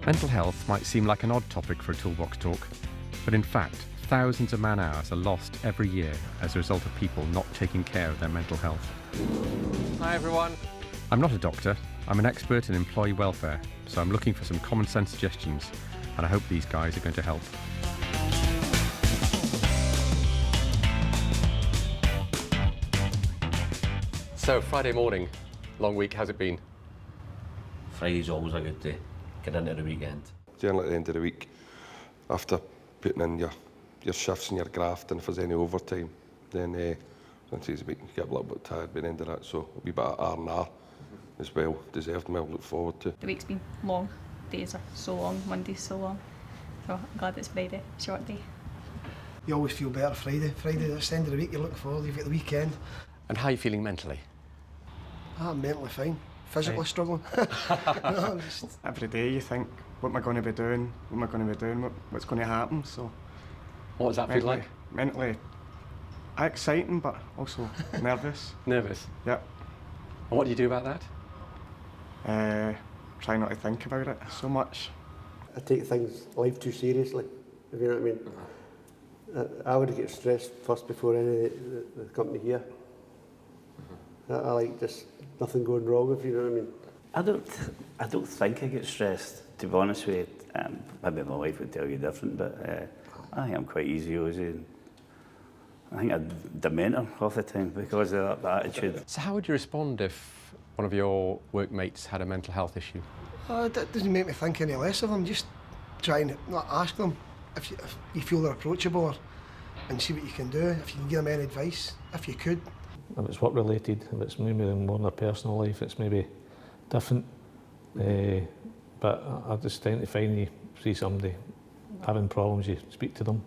Mental health might seem like an odd topic for a Toolbox talk, but in fact, thousands of man-hours are lost every year as a result of people not taking care of their mental health. Hi everyone. I'm not a doctor, I'm an expert in employee welfare, so I'm looking for some common sense suggestions, and I hope these guys are going to help. So, Friday morning, long week, how's it been? Friday's always a good day, get into the weekend. Generally at the end of the week, after putting in your shifts and your graft, and if there's any overtime, then sometimes you get a little bit tired by the end of that, so a wee bit of R&R as well, deserved and well look forward to. The week's been long, days are so long, Monday's so long, so I'm glad it's Friday, short day. You always feel better Friday, that's the end of the week, you're looking forward, you've got the weekend. And how are you feeling mentally? I'm mentally fine, physically struggling. No, Every day you think, what am I going to be doing, what's going to happen, so... What does that feel like? Mentally exciting, but also nervous. Nervous? Yep. And what do you do about that? Try not to think about it so much. I take life too seriously, if you know what I mean. I would get stressed first before any of the company here. I like just nothing going wrong, if you know what I mean. I don't think I get stressed, to be honest with you. Maybe my wife would tell you different, but I think I'm quite easy. I think I'm dementor half the time because of that attitude. So how would you respond if one of your workmates had a mental health issue? That doesn't make me think any less of them, just try and ask them if you feel they're approachable and see what you can do, if you can give them any advice, if you could. If it's work related, if it's maybe more in their personal life, it's maybe different. But I just tend to find you see somebody having problems, you speak to them,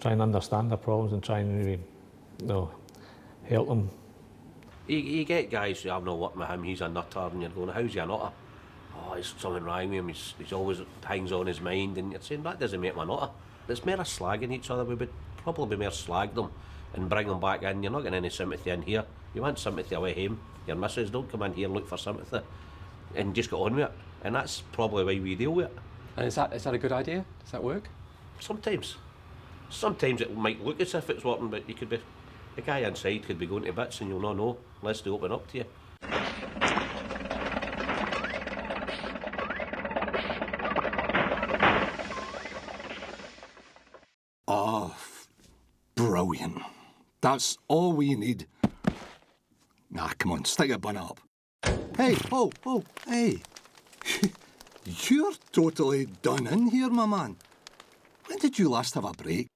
try and understand their problems and try and maybe, help them. You get guys who I'm not working with him, he's a nutter, and you're going, how's he a nutter? Oh, there's something wrong with him, he's always hangs on his mind, and you're saying, that doesn't make him a nutter. It's more a slagging each other, we would probably more slag them and bring them back in. You're not getting any sympathy in here. You want sympathy away home. Your missus, don't come in here and look for sympathy and just get on with it. And that's probably why we deal with it. And is that a good idea? Does that work? Sometimes. Sometimes it might look as if it's working, but you could be, the guy inside could be going to bits and you'll not know unless they open up to you. Oh, brilliant. That's all we need. Nah, come on, stick your bun up. Hey, hey. You're totally done in here, my man. When did you last have a break?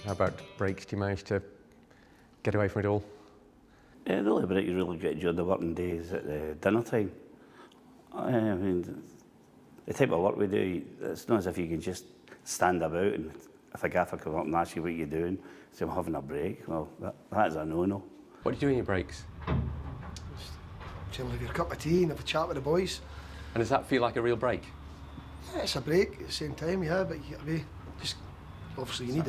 How about breaks? Do you manage to get away from it all? The only break you really get during the working day is at dinner time. I mean, the type of work we do, it's not as if you can just stand about and if a gaffer comes up and asks you what you're doing, say I'm having a break. Well, that is a no-no. What do you do in your breaks? Just chill, have your cup of tea and have a chat with the boys. And does that feel like a real break? Yeah, it's a break at the same time, yeah, but you get away. Just obviously you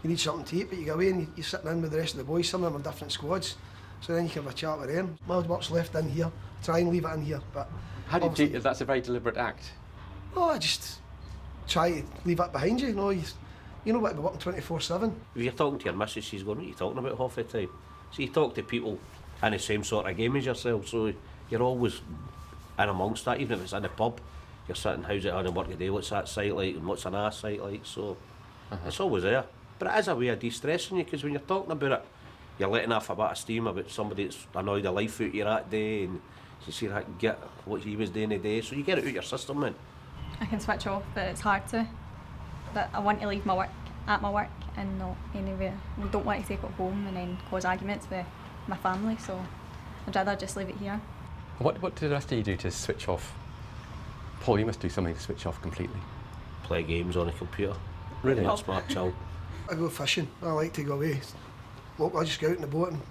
need something to eat, but you get away and you're sitting in with the rest of the boys. Some of them are different squads, so then you can have a chat with them. My work's left in here. Try and leave it in here, but how do you? That's a very deliberate act. Oh, I just try to leave it behind you. You know what, we're working 24/7. If you're talking to your missus, she's going, what are you talking about half the time? So you talk to people in the same sort of game as yourself, so you're always in amongst that, even if it's in a pub. You're sitting, how's it on the work today, what's that site like, and what's an ass site like, so it's always there. But it is a way of de-stressing you, because when you're talking about it, you're letting off a bit of steam about somebody that's annoyed the life out of you that day, and you see that get what he was doing today, so you get it out your system, man. I can switch off, but it's hard to. But I want to leave my work at my work and not anywhere. I don't want to take it home and then cause arguments with my family, so I'd rather just leave it here. What do the rest of you do to switch off? Paul, you must do something to switch off completely. Play games on a computer. Really? Not smart, chill. I go fishing. I like to go away. Look, I just go out in the boat and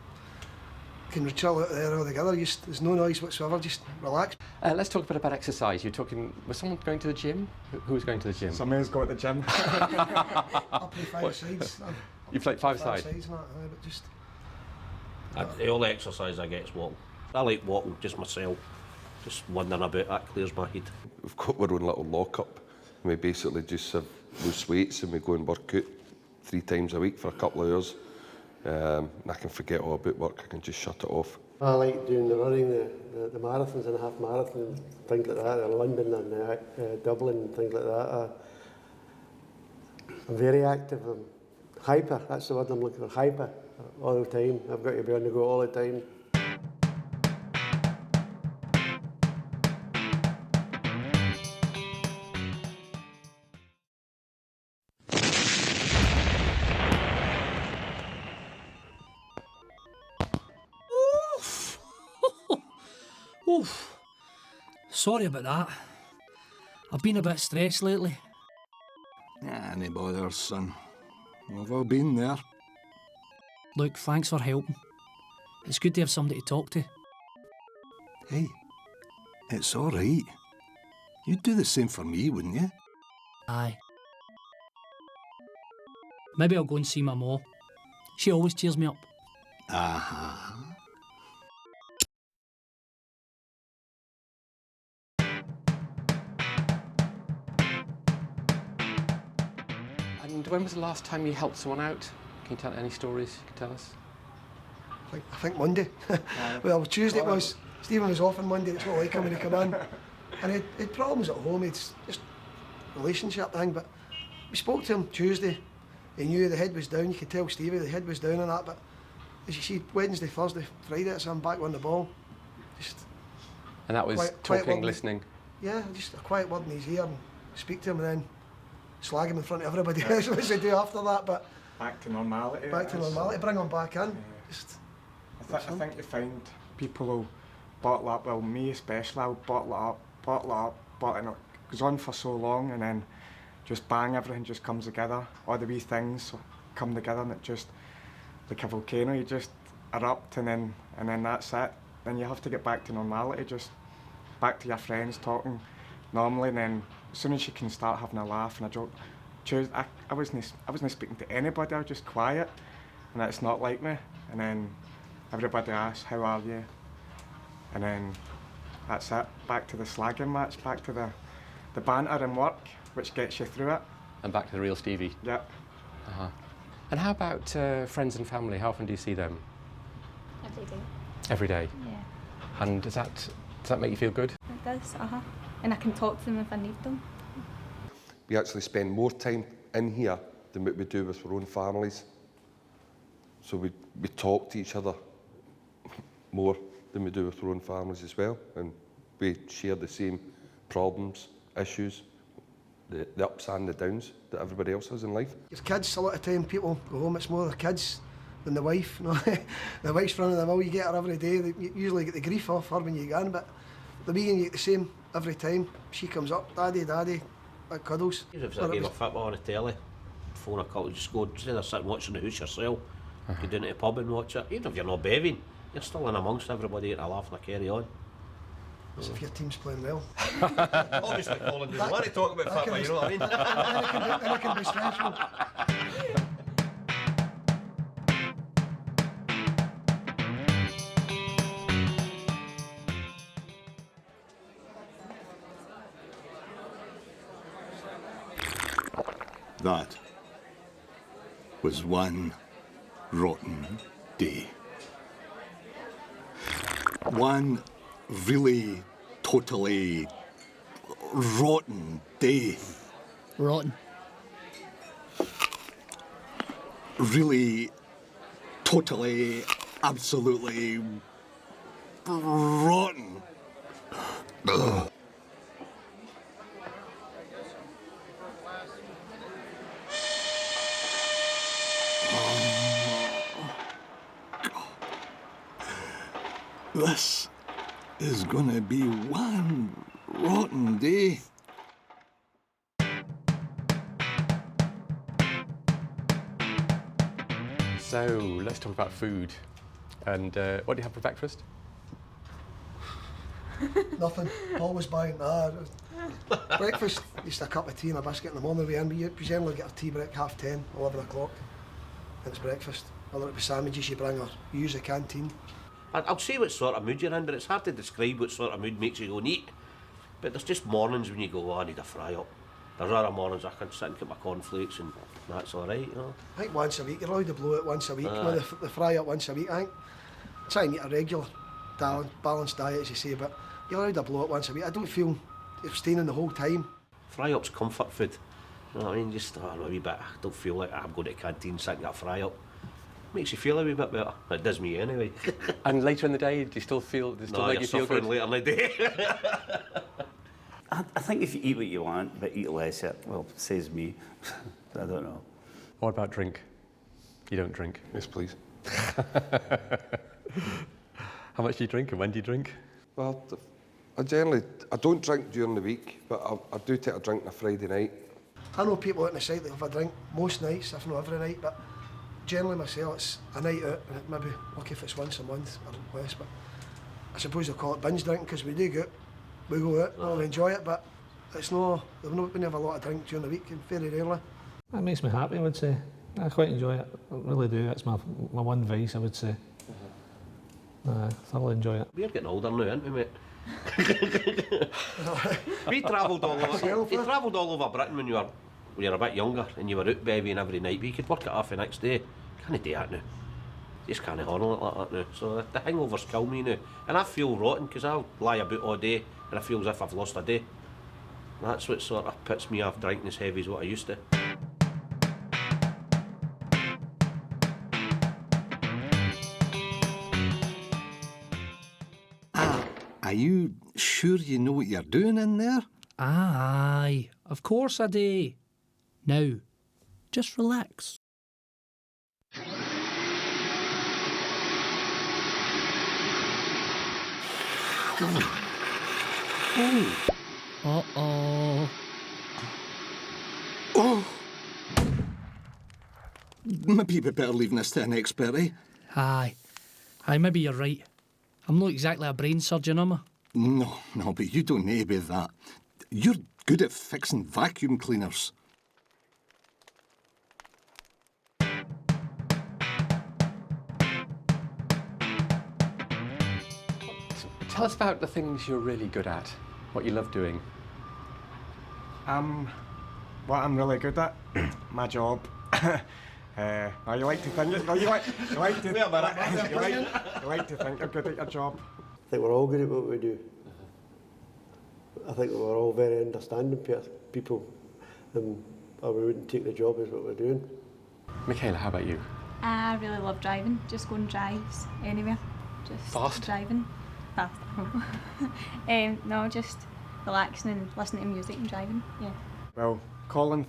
can chill out there all together. There's no noise whatsoever, just relax. Let's talk a bit about exercise. Was someone going to the gym? Who was going to the gym? Somebody's going to the gym. I play five sides. You play five sides? But just... The only exercise I get is walking. I like walking just myself, just wandering about, that clears my head. We've got our own little lock-up. We basically just have loose weights and we go and work out 3 times a week for a couple of hours. And I can forget all about work, I can just shut it off. I like doing the running, the marathons and half marathons, things like that, London and Dublin and things like that. I'm very active, I'm hyper, that's the word I'm looking for, hyper, all the time. I've got to be on the go all the time. Oof. Sorry about that. I've been a bit stressed lately. Nah, no bother, son. We've all been there. Look, thanks for helping. It's good to have somebody to talk to. Hey, it's all right. You'd do the same for me, wouldn't you? Aye. Maybe I'll go and see my ma. She always cheers me up. Uh-huh. And when was the last time you helped someone out? Can you tell any stories you can tell us? I think Monday. Well, Tuesday it was. Stephen was off on Monday, it's not like him when he come in. And he had problems at home, it's just relationship thing, but we spoke to him Tuesday. He knew the head was down, you could tell Stevie the head was down and that, but as you see, Wednesday, Thursday, Friday, so I'm back on the ball. And that was quiet talking, word, listening? Yeah, just a quiet word in his ear and speak to him and then slag him in front of everybody else, which they do after that, but... Back to normality. Back to normality, bring him back in. I think you find people will bottle up, well me especially, I'll bottle it up, and it goes on for so long and then just bang, everything just comes together. All the wee things come together and it just, like a volcano, you just erupt and then that's it. Then you have to get back to normality, just back to your friends talking normally, and then as soon as you can start having a laugh and a joke. I wasn't speaking to anybody, I was just quiet and it's not like me. And then everybody asks, how are you? And then that's it, back to the slagging match, back to the banter and work, which gets you through it. And back to the real Stevie? Yep. Uh-huh. And how about friends and family? How often do you see them? Every day. Every day? Yeah. And does that make you feel good? It does, and I can talk to them if I need them. We actually spend more time in here than what we do with our own families. So we talk to each other more than we do with our own families as well, and we share the same problems, issues, the ups and the downs that everybody else has in life. Your kids, a lot of time people go home, it's more the kids than the wife. You know? The wife's running the mill, you get her every day, you usually get the grief off her when you get in, but the weekend you get the same every time. She comes up, daddy, like cuddles. Even if it's a game of football on the telly, phone a couple, just go, instead of sitting watching the house yourself, go down to the pub and watch it. Even if you're not bevving, you're still in amongst everybody getting a laugh and a carry on. So if your team's playing well. Obviously Colin doesn't want to talk about football, you know what I mean? And it can be stressful. That was one rotten day. One really, totally rotten day. Rotten. Really, totally, absolutely rotten. Ugh. This is gonna be one rotten day. So let's talk about food. And what do you have for breakfast? Nothing. Always buying. Breakfast, just a cup of tea and a biscuit in the morning. We generally get our tea break 10:30, 11 o'clock. And it's breakfast. Whether it be sandwiches you bring or you use the canteen. I'll say what sort of mood you're in, but it's hard to describe what sort of mood makes you go neat. But there's just mornings when you go, oh, I need a fry up. There's other mornings I can sit and get my cornflakes and that's alright, you know. I think once a week, you're allowed to blow it once a week. You know, the fry up once a week, I think. Try and eat a regular, balanced diet, as you say, but you're allowed to blow it once a week. I don't feel abstaining the whole time. Fry up's comfort food. You know what I mean? Just a wee bit. I don't feel like I'm going to the canteen, sit and get a fry up. Makes you feel a wee bit better. It does me anyway. And later in the day, do you still feel? Does it still make you feel good? Later in the day. I think if you eat what you want, but eat less, well, says me. I don't know. What about drink? You don't drink? Yes, please. How much do you drink and when do you drink? Well, I don't drink during the week, but I do take a drink on a Friday night. I know people out on the site that have a drink most nights, if not every night, but generally myself, it's a night out, and it maybe lucky if it's once a month or less, but I suppose they'll call it binge drinking because we do we go out, we enjoy it, but it's no, we don't have a lot of drink during the week, very rarely. That makes me happy, I would say. I quite enjoy it, I really do. It's my one vice, I would say. I thoroughly enjoy it. We're getting older now, aren't we, mate? We travelled all over Britain when you were a bit younger and you were out bevying every night, but you could work it off the next day. Can't do that now. Just can't handle it like that now. So the hangovers kill me now. And I feel rotten because I'll lie about all day and I feel as if I've lost a day. And that's what sort of puts me off drinking as heavy as what I used to. Are you sure you know what you're doing in there? Aye, of course I do. Now, just relax. Uh-oh. Oh! Maybe we better leave this to an expert, eh? Aye, maybe you're right. I'm not exactly a brain surgeon, am I? No, but you don't need to be that. You're good at fixing vacuum cleaners. Tell us about the things you're really good at, what you love doing. What I'm really good at, my job. You like to think you like to think you're good at your job. I think we're all good at what we do. I think we're all very understanding people, or we wouldn't take the job as what we're doing. Michaela, how about you? I really love driving, just going drives anywhere. Just Fast? Driving. Fast. No, just relaxing and listening to music and driving, yeah. Well, Colin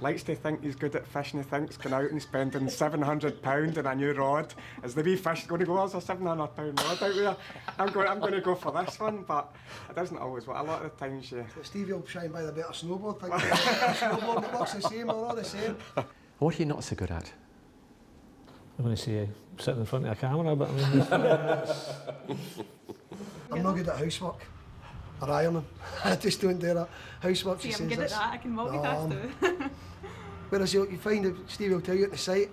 likes to think he's good at fishing. He thinks going out and spending £700 on a new rod. Is the wee fish going to go, there's a £700 rod out there? I'm going to go for this one, but it doesn't always work. A lot of the times you... Stevie will try and buy a better snowboard. Think snowboard that works the same, they're all the same. What are you not so good at? I'm going to say sitting in front of a camera, but I mean... I'm not good at housework or ironing. I just don't do that. Housework, See, I'm good at that, I can multitask though. Whereas you find that Stevie will tell you at the site,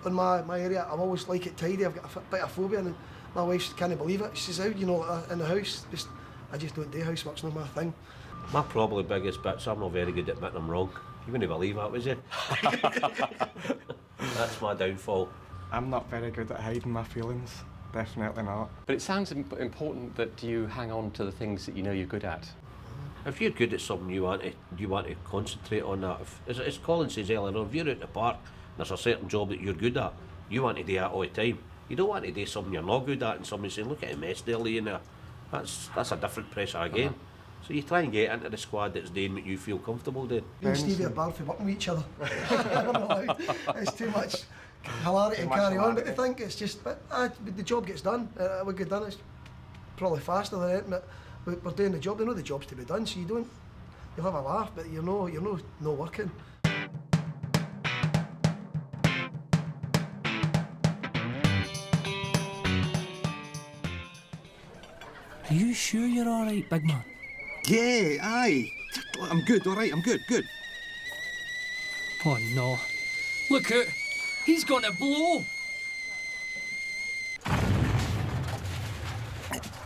in my area, I always like it tidy. I've got a bit of phobia, and my wife can't believe it. She says, "How, you know, in the house, I just don't do housework's not my thing." My probably biggest bits, I'm not very good at admitting I'm wrong. You wouldn't believe that, would you? That's my downfall. I'm not very good at hiding my feelings. Definitely not. But it sounds important that you hang on to the things that you know you're good at. If you're good at something, you want to concentrate on that. As Colin says earlier on, if you're out in the park and there's a certain job that you're good at, you want to do that all the time. You don't want to do something you're not good at and somebody saying, look at a mess there laying there. That's a different pressure again. So you try and get into the squad that's doing what you feel comfortable doing. Me and Stevie are bad for working with each other. I'm not allowed. It's too much hilarity and carry on, but I think it's just, the job gets done. We get done, it's probably faster than it, but we're doing the job. They know the job's to be done, so you'll have a laugh, but you're no working. Are you sure you're all right, big man? Yeah, aye. I'm good, all right, I'm good. Oh no. Look out! He's gonna blow!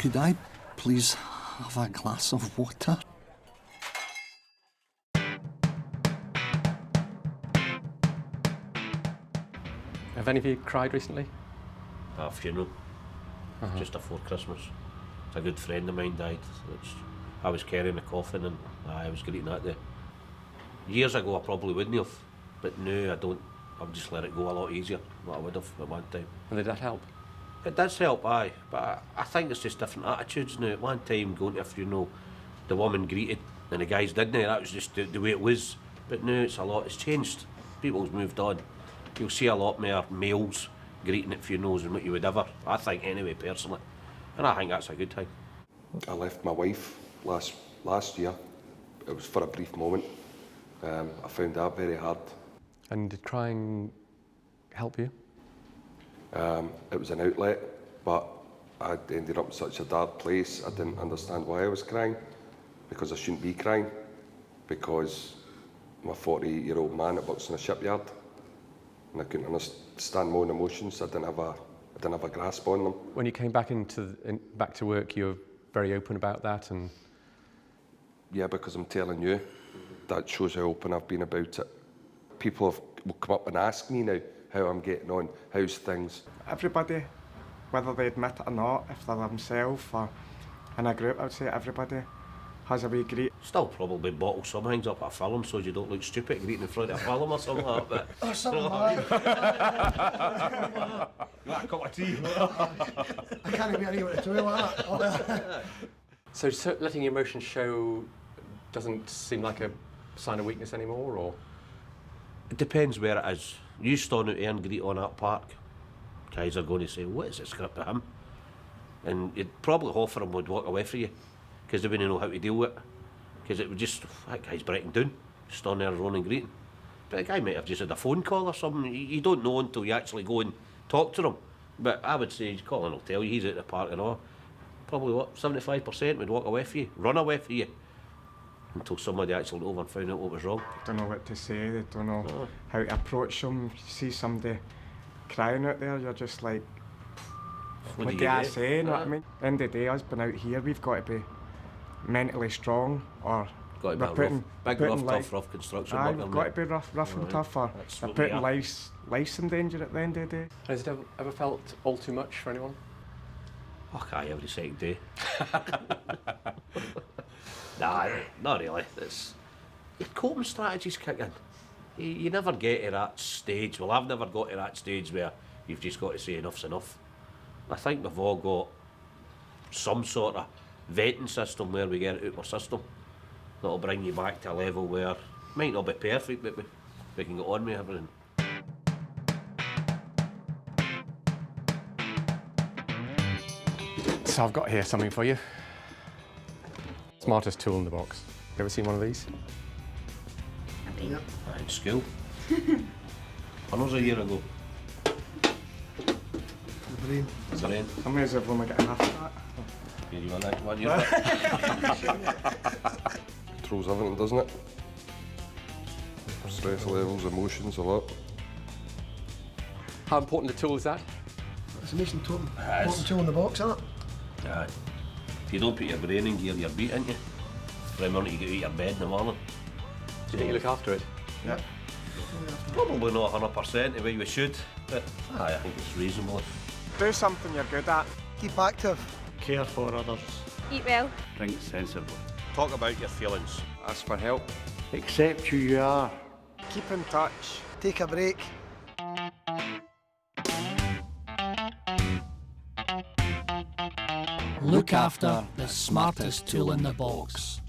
Could I please have a glass of water? Have any of you cried recently? A funeral, just before Christmas. A good friend of mine died, which I was carrying the coffin and I was greeting that day. Years ago I probably wouldn't have, but now I don't. I've just let it go a lot easier than I would have at one time. And did that help? It does help, aye, but I think it's just different attitudes now. At one time, going to a funeral, the woman greeted and the guys didn't. That was just the way it was. But now it's changed. People's moved on. You'll see a lot more males greeting at funerals than what you would ever. I think anyway, personally, and I think that's a good thing. I left my wife last year. It was for a brief moment. I found that very hard. And did crying help you? It was an outlet, but I ended up in such a dark place. I didn't understand why I was crying, because I shouldn't be crying, because I'm a 48-year-old man that works in a shipyard, and I couldn't understand my own emotions. I didn't have a grasp on them. When you came back back to work, you were very open about that, and yeah, because I'm telling you, that shows how open I've been about it. People will come up and ask me now how I'm getting on, how's things. Everybody, whether they admit it or not, if they're themselves or in a group, I would say everybody has a wee greet. Still probably bottle some things up at a film so you don't look stupid greeting in front of a film or something like that. Or something like that. You want a cup of tea? I can't be anywhere to toilet. So letting your emotions show doesn't seem like a sign of weakness anymore, or? It depends where it is. You stand out there and greet on that park, guys are going to say, what is the script of him? And probably half of them would walk away from you because they wouldn't know how to deal with it. Because it would just, that guy's breaking down, stand there running greeting. But the guy might have just had a phone call or something. You don't know until you actually go and talk to them. But I would say, Colin will tell you, he's at the park and all. Probably 75% would walk away from you, run away from you, until somebody actually over and found out what was wrong. They don't know what to say, they don't know how to approach them. You see somebody crying out there, you're just like, what do I say, you know what I mean? At the end of the day, us being out here, we've got to be mentally strong, or got to be big, rough construction work. We've got to be rough and tough, or they're putting life's in danger at the end of the day. Has it ever felt all too much for anyone? Okay, every second day. Nah, not really. Your coping strategies kick in. You never get to that stage. Well, I've never got to that stage where you've just got to say enough's enough. I think we've all got some sort of venting system where we get it out of our system that'll bring you back to a level where it might not be perfect, but we can get on with everything. So I've got here something for you. Smartest tool in the box. You ever seen one of these? Yep. In school. Hundreds a year ago. The brain. Somebody has only got half of that. Here you want that one, you're Controls everything, doesn't it? Stress levels, emotions, a lot. How important a tool is that? It's the most important tool in the box, isn't it? Aye. If you don't put your brain in gear, you're beat, ain't you? Remember, you get out of your bed in the morning. Do you think you look after it? Yeah. Probably not 100% the way you should, but aye, I think it's reasonable. Do something you're good at. Keep active. Care for others. Eat well. Drink sensibly. Talk about your feelings. Ask for help. Accept who you are. Keep in touch. Take a break. Look after the smartest tool in the box.